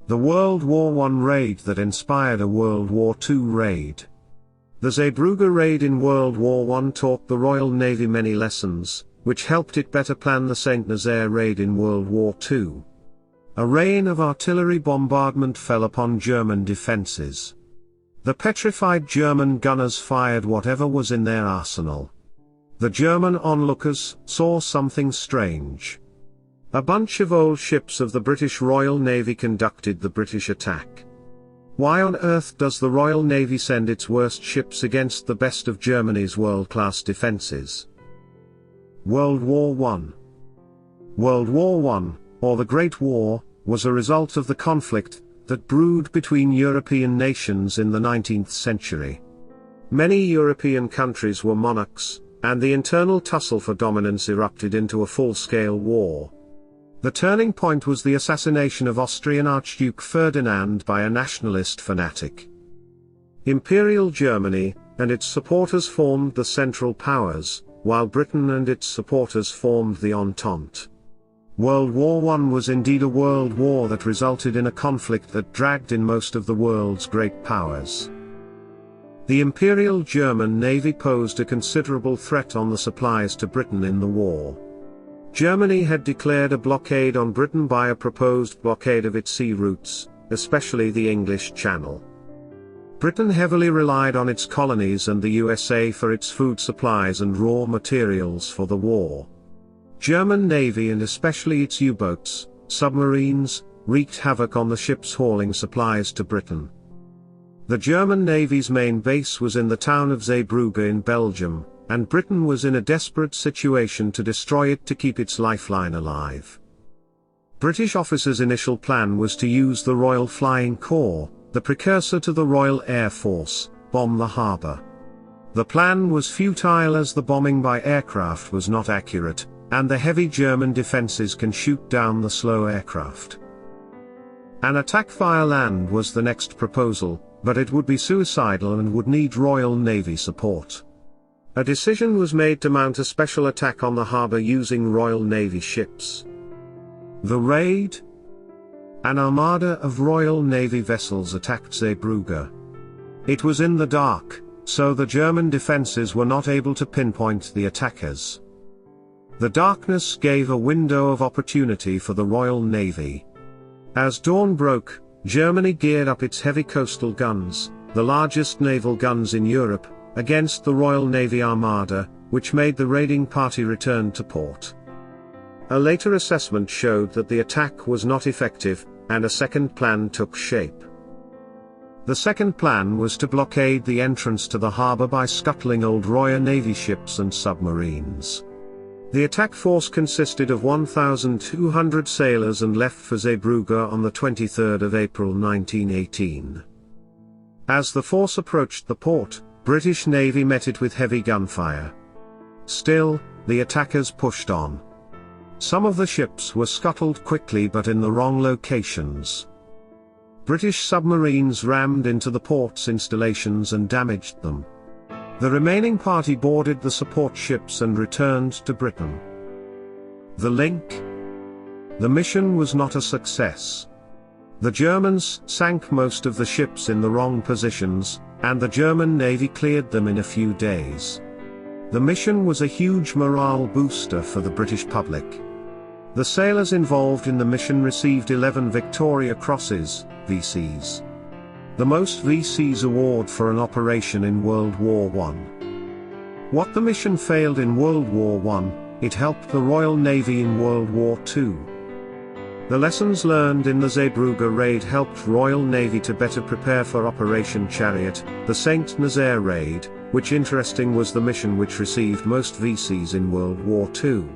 The World War I raid that inspired a World War II raid. The Zeebrugge Raid in World War I taught the Royal Navy many lessons, which helped it better plan the St Nazaire raid in World War II. A rain of artillery bombardment fell upon German defences. The petrified German gunners fired whatever was in their arsenal. The German onlookers saw something strange. A bunch of old ships of the British Royal Navy conducted the British attack. Why on earth does the Royal Navy send its worst ships against the best of Germany's world-class defences? World War I. World War I, or the Great War, was a result of the conflict that brewed between European nations in the 19th century. Many European countries were monarchs, and the internal tussle for dominance erupted into a full-scale war. The turning point was the assassination of Austrian Archduke Ferdinand by a nationalist fanatic. Imperial Germany and its supporters formed the Central Powers, while Britain and its supporters formed the Entente. World War I was indeed a world war that resulted in a conflict that dragged in most of the world's great powers. The Imperial German Navy posed a considerable threat on the supplies to Britain in the war. Germany had declared a blockade on Britain by a proposed blockade of its sea routes, especially the English Channel. Britain heavily relied on its colonies and the USA for its food supplies and raw materials for the war. German Navy and especially its U-boats, submarines, wreaked havoc on the ships hauling supplies to Britain. The German Navy's main base was in the town of Zeebrugge in Belgium, and Britain was in a desperate situation to destroy it to keep its lifeline alive. British officers' initial plan was to use the Royal Flying Corps, the precursor to the Royal Air Force, bomb the harbour. The plan was futile as the bombing by aircraft was not accurate, and the heavy German defences can shoot down the slow aircraft. An attack via land was the next proposal, but it would be suicidal and would need Royal Navy support. A decision was made to mount a special attack on the harbour using Royal Navy ships. The raid? An armada of Royal Navy vessels attacked Zeebrugge. It was in the dark, so the German defences were not able to pinpoint the attackers. The darkness gave a window of opportunity for the Royal Navy. As dawn broke, Germany geared up its heavy coastal guns, the largest naval guns in Europe, against the Royal Navy Armada, which made the raiding party return to port. A later assessment showed that the attack was not effective, and a second plan took shape. The second plan was to blockade the entrance to the harbour by scuttling old Royal Navy ships and submarines. The attack force consisted of 1,200 sailors and left for Zeebrugge on the 23rd of April 1918. As the force approached the port, British Navy met it with heavy gunfire. Still, the attackers pushed on. Some of the ships were scuttled quickly but in the wrong locations. British submarines rammed into the port's installations and damaged them. The remaining party boarded the support ships and returned to Britain. The link? The mission was not a success. The Germans sank most of the ships in the wrong positions, and the German Navy cleared them in a few days. The mission was a huge morale booster for the British public. The sailors involved in the mission received 11 Victoria Crosses, VCs. The most VCs award for an operation in World War I. What the mission failed in World War I, it helped the Royal Navy in World War II. The lessons learned in the Zeebrugge Raid helped Royal Navy to better prepare for Operation Chariot, the St Nazaire Raid, which interesting was the mission which received most VCs in World War II.